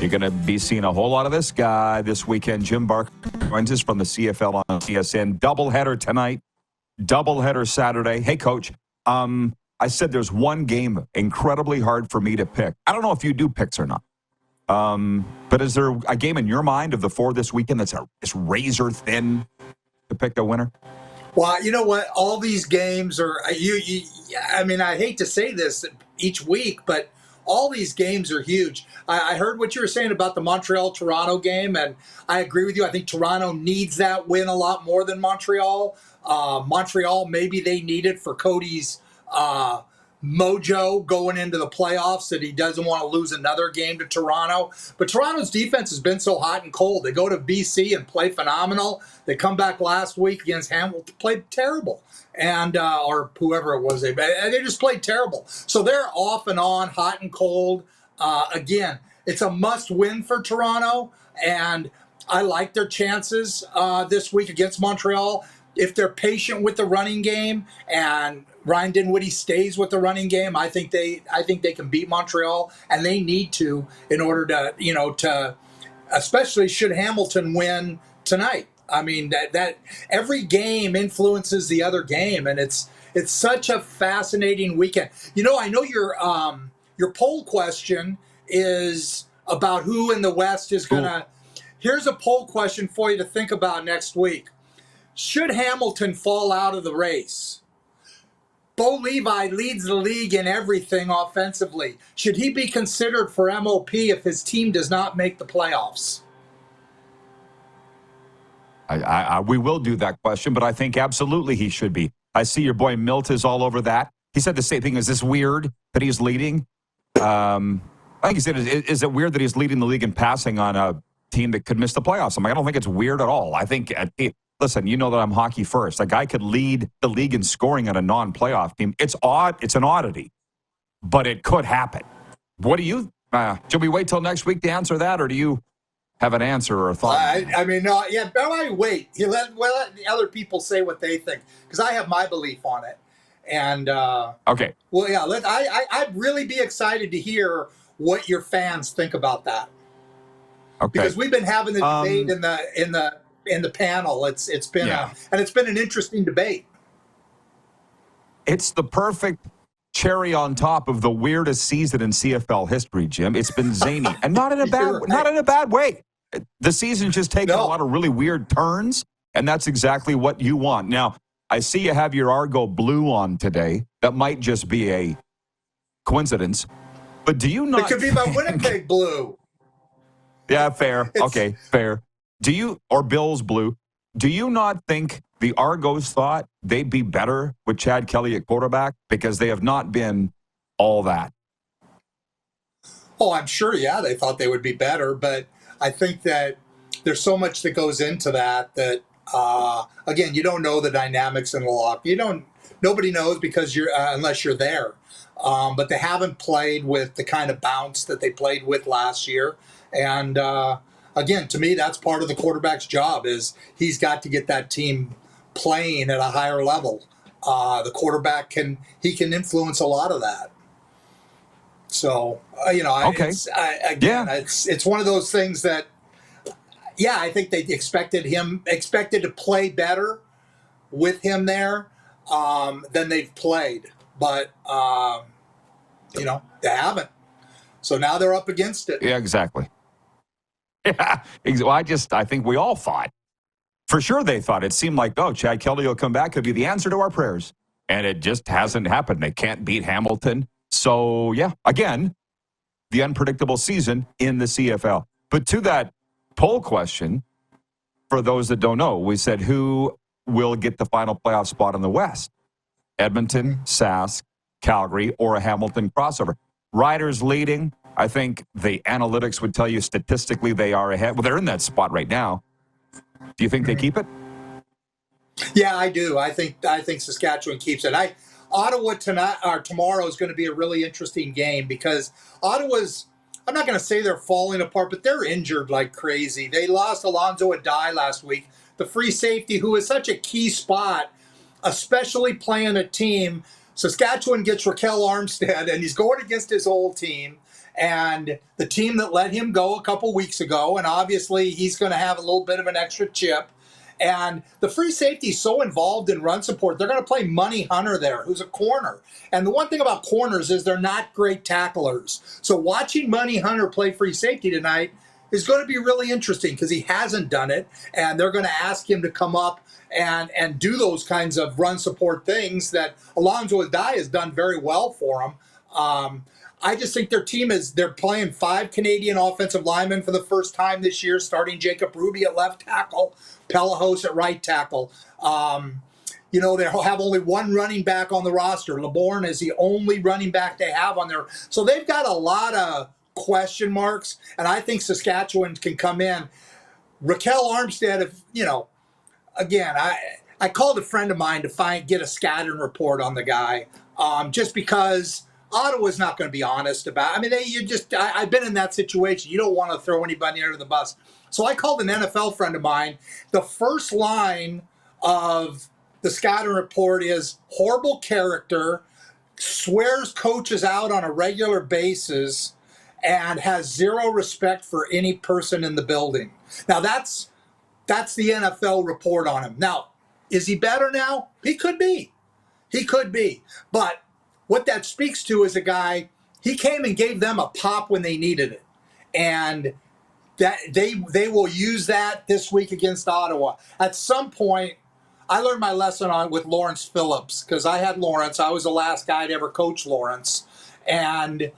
You're going to be seeing a whole lot of this guy this weekend. Jim Barker joins us from the CFL on TSN. Doubleheader tonight, doubleheader Saturday. Hey, Coach, I said there's one game incredibly hard for me to pick. I don't know if you do picks or not. But is there a game in your mind of the 4 this weekend that's razor thin to pick a winner? Well, you know what? All these games are I mean, I hate to say this each week, but all these games are huge. I heard what you were saying about the Montreal-Toronto game, and I agree with you. I think Toronto needs that win a lot more than Montreal. Montreal, maybe they need it for Cody's mojo going into the playoffs, that he doesn't want to lose another game to Toronto. But Toronto's defense has been so hot and cold. They go to BC and play phenomenal. They come back last week against Hamilton, played terrible. And or whoever it was, they just played terrible. So they're off and on, hot and cold. Again, it's a must-win for Toronto, and I like their chances this week against Montreal. If they're patient with the running game and Ryan Dinwiddie stays with the running game, I think they can beat Montreal, and they need to in order to especially should Hamilton win tonight. I mean that every game influences the other game, and it's such a fascinating weekend. I know your poll question is about who in the West is gonna. Here's a poll question for you to think about next week. Should Hamilton fall out of the race? Bo Levi leads the league in everything offensively. Should he be considered for MOP if his team does not make the playoffs? We will do that question, but I think absolutely he should be. I see your boy Milt is all over that. He said the same thing. Is this weird that he's leading? I think he said, is it weird that he's leading the league in passing on a team that could miss the playoffs? I'm like, I don't think it's weird at all. I think, listen, you know that I'm hockey first. A guy could lead the league in scoring on a non-playoff team. It's odd. It's an oddity, but it could happen. What do you, should we wait till next week to answer that, or do you have an answer or a thought? I mean, no, yeah, but I wait. Let the other people say what they think, because I have my belief on it. And okay, well, yeah, I'd really be excited to hear what your fans think about that. Okay, because we've been having the debate in the panel. It's been it's been an interesting debate. It's the perfect cherry on top of the weirdest season in CFL history, Jim. It's been zany, and not in a bad way. The season's just taken a lot of really weird turns, and that's exactly what you want. Now, I see you have your Argo blue on today. That might just be a coincidence, but do you not? It could be my Winnipeg blue. Yeah, fair. Okay, fair. Or Bill's blue? Do you not think the Argos thought they'd be better with Chad Kelly at quarterback, because they have not been all that? Oh, I'm sure. Yeah, they thought they would be better, but I think that there's so much that goes into that again, you don't know the dynamics in the locker. Nobody knows because unless you're there. But they haven't played with the kind of bounce that they played with last year. And again, to me, that's part of the quarterback's job, is he's got to get that team playing at a higher level. The quarterback can influence a lot of that. So, it's one of those things that, I think they expected to play better with him there than they've played. But, they haven't. So now they're up against it. Yeah, exactly. Yeah, well, I think we all thought. For sure they thought. It seemed like, Chad Kelly will come back. Could be the answer to our prayers. And it just hasn't happened. They can't beat Hamilton. So, again, the unpredictable season in the CFL. But to that poll question, for those that don't know, we said who will get the final playoff spot in the West? Edmonton, Sask, Calgary, or a Hamilton crossover. Riders leading. I think the analytics would tell you statistically they are ahead. Well, they're in that spot right now. Do you think they keep it? Yeah, I do. I think Saskatchewan keeps it. Ottawa tonight or tomorrow is going to be a really interesting game, because Ottawa's, I'm not going to say they're falling apart, but they're injured like crazy. They lost Alonzo Adai last week, the free safety, who is such a key spot, especially playing a team. Saskatchewan gets Raquel Armstead, and he's going against his old team. and the team that let him go a couple weeks ago, and obviously he's going to have a little bit of an extra chip. And the free safety is so involved in run support, they're going to play Money Hunter there, who's a corner. And the one thing about corners is they're not great tacklers. So watching Money Hunter play free safety tonight is going to be really interesting because he hasn't done it, and they're going to ask him to come up and do those kinds of run support things that Alonzo Adai has done very well for him. I just think their team they're playing 5 Canadian offensive linemen for the first time this year, starting Jacob Ruby at left tackle, Pelahos at right tackle. They'll have only one running back on the roster. LeBourne is the only running back they have on there. So they've got a lot of question marks, and I think Saskatchewan can come in. Raquel Armstead, again, I called a friend of mine to get a scattering report on the guy, just because Ottawa's not going to be honest about it. I mean, I've been in that situation. You don't want to throw anybody under the bus. So I called an NFL friend of mine. The first line of the scattering report is horrible character, swears coaches out on a regular basis, and has zero respect for any person in the building. Now, that's the NFL report on him. Now, is he better now? He could be. He could be. But what that speaks to is a guy, he came and gave them a pop when they needed it. And that they will use that this week against Ottawa. At some point, I learned my lesson with Lawrence Phillips, because I had Lawrence. I was the last guy to ever coach Lawrence. And,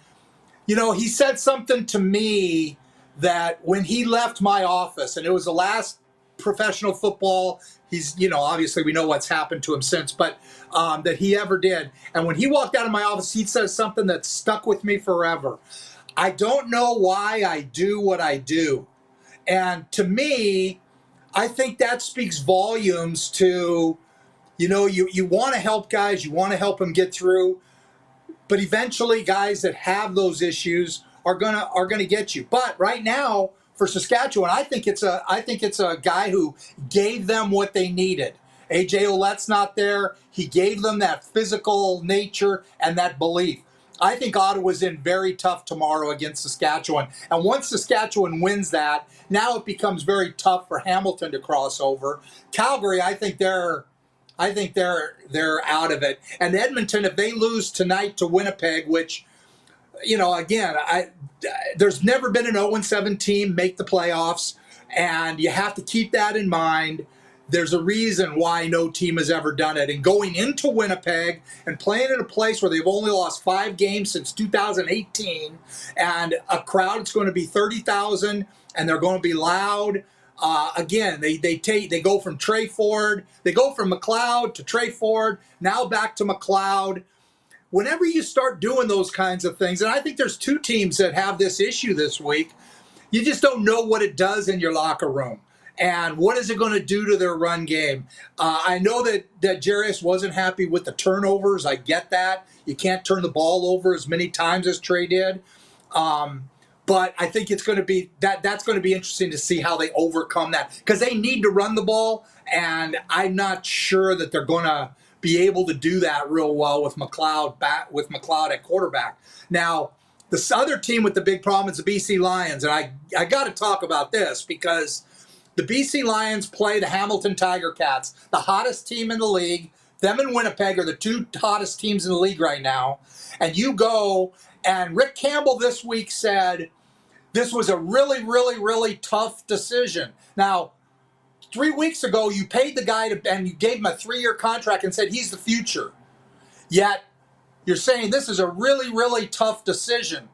he said something to me that when he left my office, and it was the last professional football, he's, obviously we know what's happened to him since, but that he ever did. And when he walked out of my office, he said something that stuck with me forever. I don't know why I do what I do. And to me, I think that speaks volumes to, you want to help guys, you want to help them get through, but eventually guys that have those issues are gonna get you. But right now, for Saskatchewan, I think it's a guy who gave them what they needed. AJ Ouellette's not there. He gave them that physical nature and that belief. I think Ottawa's in very tough tomorrow against Saskatchewan. And once Saskatchewan wins that, now it becomes very tough for Hamilton to cross over. Calgary, I think they're out of it. And Edmonton, if they lose tonight to Winnipeg, which, again, there's never been an 0-7 team make the playoffs, and you have to keep that in mind. There's a reason why no team has ever done it. And going into Winnipeg and playing in a place where they've only lost 5 games since 2018, and a crowd that's going to be 30,000, and they're going to be loud. Again, they go from Trey Ford, they go from McLeod to Trey Ford, now back to McLeod. Whenever you start doing those kinds of things, and I think there's 2 teams that have this issue this week, you just don't know what it does in your locker room. And what is it going to do to their run game? I know that Jarius wasn't happy with the turnovers. I get that. You can't turn the ball over as many times as Trey did. But I think it's going to be that's going to be interesting to see how they overcome that, because they need to run the ball, and I'm not sure that they're going to be able to do that real well with McLeod at quarterback. Now, this other team with the big problem is the BC Lions, and I got to talk about this because the BC Lions play the Hamilton Tiger Cats, the hottest team in the league. Them and Winnipeg are the 2 hottest teams in the league right now. And you go, and Rick Campbell this week said this was a really, really, really tough decision. Now, 3 weeks ago, you paid the guy and you gave him a 3-year contract and said he's the future. Yet, you're saying this is a really, really tough decision.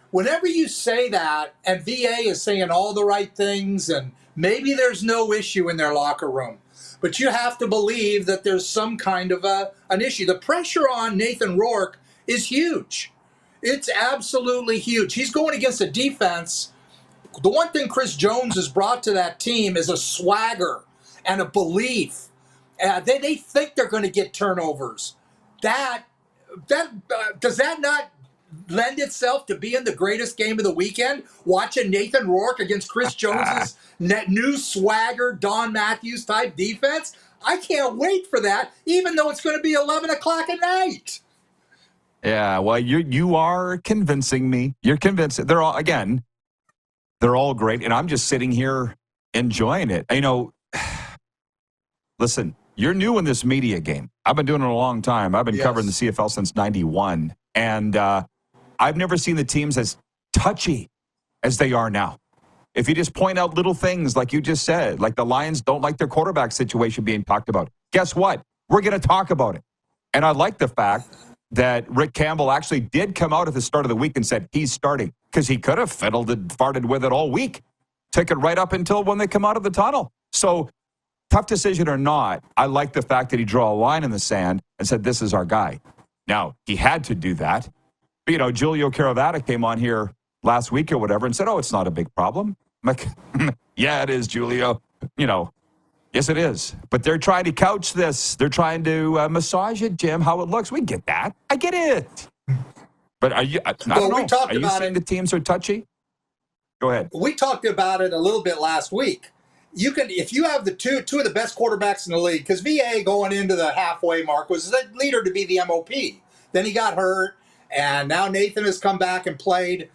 Whenever you say that, and VA is saying all the right things, and maybe there's no issue in their locker room, but you have to believe that there's some kind of an issue. The pressure on Nathan Rourke is huge. It's absolutely huge. He's going against a defense. The one thing Chris Jones has brought to that team is a swagger and a belief. They think they're going to get turnovers. Does that not lend itself to being the greatest game of the weekend? Watching Nathan Rourke against Chris Jones's new swagger, Don Matthews type defense. I can't wait for that, even though it's going to be 11 o'clock at night. Yeah, well, you are convincing me. You're convincing. They're all great, and I'm just sitting here enjoying it. Listen, you're new in this media game. I've been doing it a long time. I've been covering the Yes. CFL since '91, and I've never seen the teams as touchy as they are now. If you just point out little things like you just said, like the Lions don't like their quarterback situation being talked about, guess what? We're going to talk about it. And I like the fact that Rick Campbell actually did come out at the start of the week and said he's starting, because he could have fiddled and farted with it all week. Took it right up until when they come out of the tunnel. So tough decision or not, I like the fact that he drew a line in the sand and said, this is our guy. Now, he had to do that. But, Giulio Caravata came on here last week or whatever and said, oh, it's not a big problem. I'm like, yeah, it is, Giulio. Yes, it is. But they're trying to couch this. They're trying to massage it, Jim, how it looks. We get that. I get it. But are you, I don't know. We talked are you about saying it. the teams are touchy? Go ahead. We talked about it a little bit last week. You can, if you have the two of the best quarterbacks in the league, because VA going into the halfway mark was the leader to be the MOP. Then he got hurt, and now Nathan has come back and played.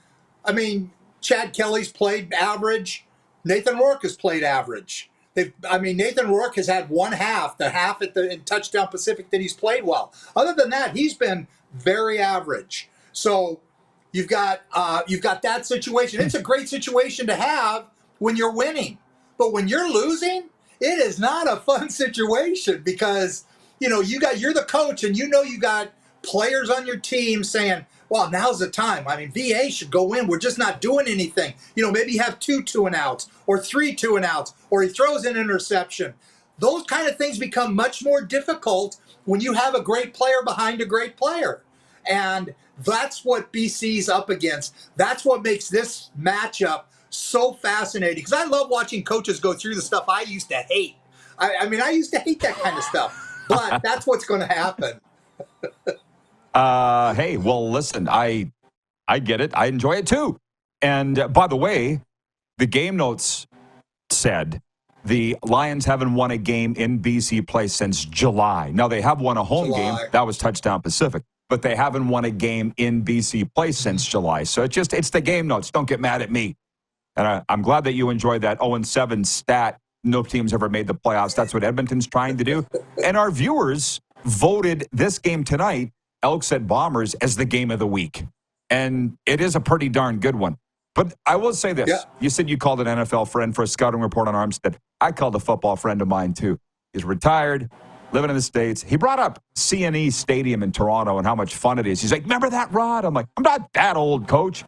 I mean, Chad Kelly's played average. Nathan Rourke has played average. Nathan Rourke has had one half, the half in Touchdown Pacific that he's played well. Other than that, he's been very average. So you've got that situation. It's a great situation to have when you're winning. But when you're losing, it is not a fun situation, because you're the coach and you got players on your team saying, well, now's the time. I mean, VA should go in. We're just not doing anything. Maybe you have 2 2-and-outs or 3 2-and-outs, or he throws an interception. Those kind of things become much more difficult when you have a great player behind a great player. And that's what BC's up against. That's what makes this matchup so fascinating, because I love watching coaches go through the stuff I used to hate. I used to hate that kind of stuff, but that's what's going to happen. Hey, well, listen, I get it. I enjoy it too. And by the way, the game notes said the Lions haven't won a game in BC play since July. Now, they have won a home game. That was Touchdown Pacific. But they haven't won a game in BC play since July. So it's the game notes. Don't get mad at me. And I'm glad that you enjoyed that 0-7 stat. No team's ever made the playoffs. That's what Edmonton's trying to do. And our viewers voted this game tonight, Elks at Bombers, as the game of the week. And it is a pretty darn good one. But I will say this. Yeah. You said you called an NFL friend for a scouting report on Armstead. I called a football friend of mine, too. He's retired, living in the States. He brought up CNE Stadium in Toronto and how much fun it is. He's like, remember that, Rod? I'm like, I'm not that old, coach.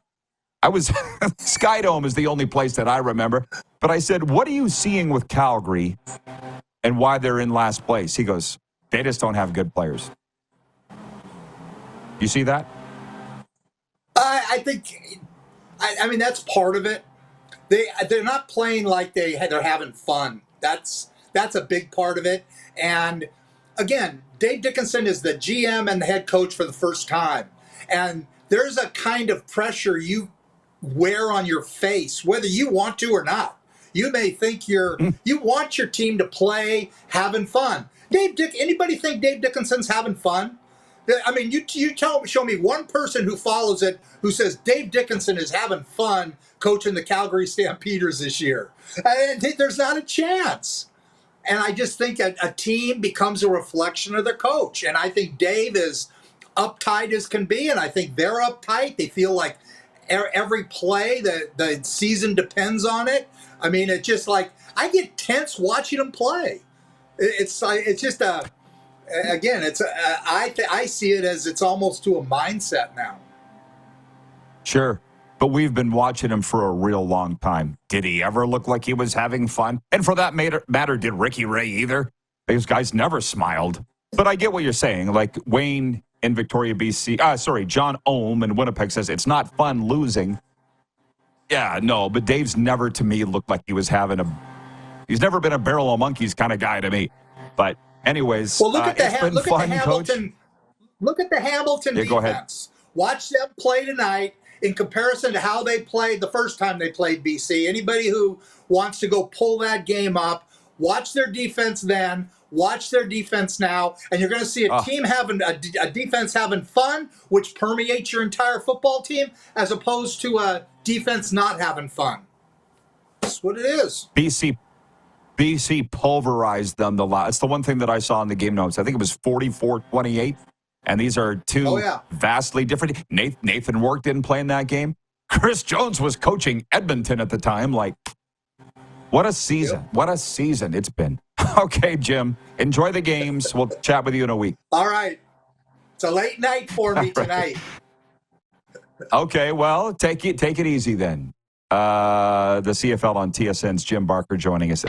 Skydome is the only place that I remember. But I said, what are you seeing with Calgary and why they're in last place? He goes, they just don't have good players. You see that? I think, that's part of it. They're not playing like they're having fun. That's a big part of it. And again, Dave Dickinson is the GM and the head coach for the first time. And there's a kind of pressure you wear on your face, whether you want to or not. You may think you want your team to play having fun. Anybody think Dave Dickinson's having fun? I mean, show me one person who follows it who says Dave Dickinson is having fun coaching the Calgary Stampeders this year. And there's not a chance. And I just think a team becomes a reflection of the coach. And I think Dave is uptight as can be, and I think they're uptight. They feel like every play, the season depends on it. I mean, it's just like, I get tense watching them play. It's just I see it as it's almost to a mindset now. Sure. But we've been watching him for a real long time. Did he ever look like he was having fun? And for that matter, did Ricky Ray either? These guys never smiled. But I get what you're saying. Like Wayne in Victoria, BC. John Ohm in Winnipeg says it's not fun losing. Yeah, no, but Dave's never to me looked like he was he's never been a barrel of monkeys kind of guy to me. But anyways, well, look at the Hamilton. Coach. Look at the Hamilton defense. Go ahead. Watch them play tonight in comparison to how they played the first time they played BC. Anybody who wants to go pull that game up, watch their defense then. Watch their defense now, and you're going to see a team having a defense having fun, which permeates your entire football team, as opposed to a defense not having fun. That's what it is. BC pulverized them the lot. It's the one thing that I saw in the game notes. I think it was 44-28. And these are two vastly different. Nathan Work didn't play in that game. Chris Jones was coaching Edmonton at the time. Like, what a season. Yep. What a season it's been. Okay, Jim. Enjoy the games. We'll chat with you in a week. All right. It's a late night for me tonight. Okay, well, take it easy then. The CFL on TSN's Jim Barker joining us.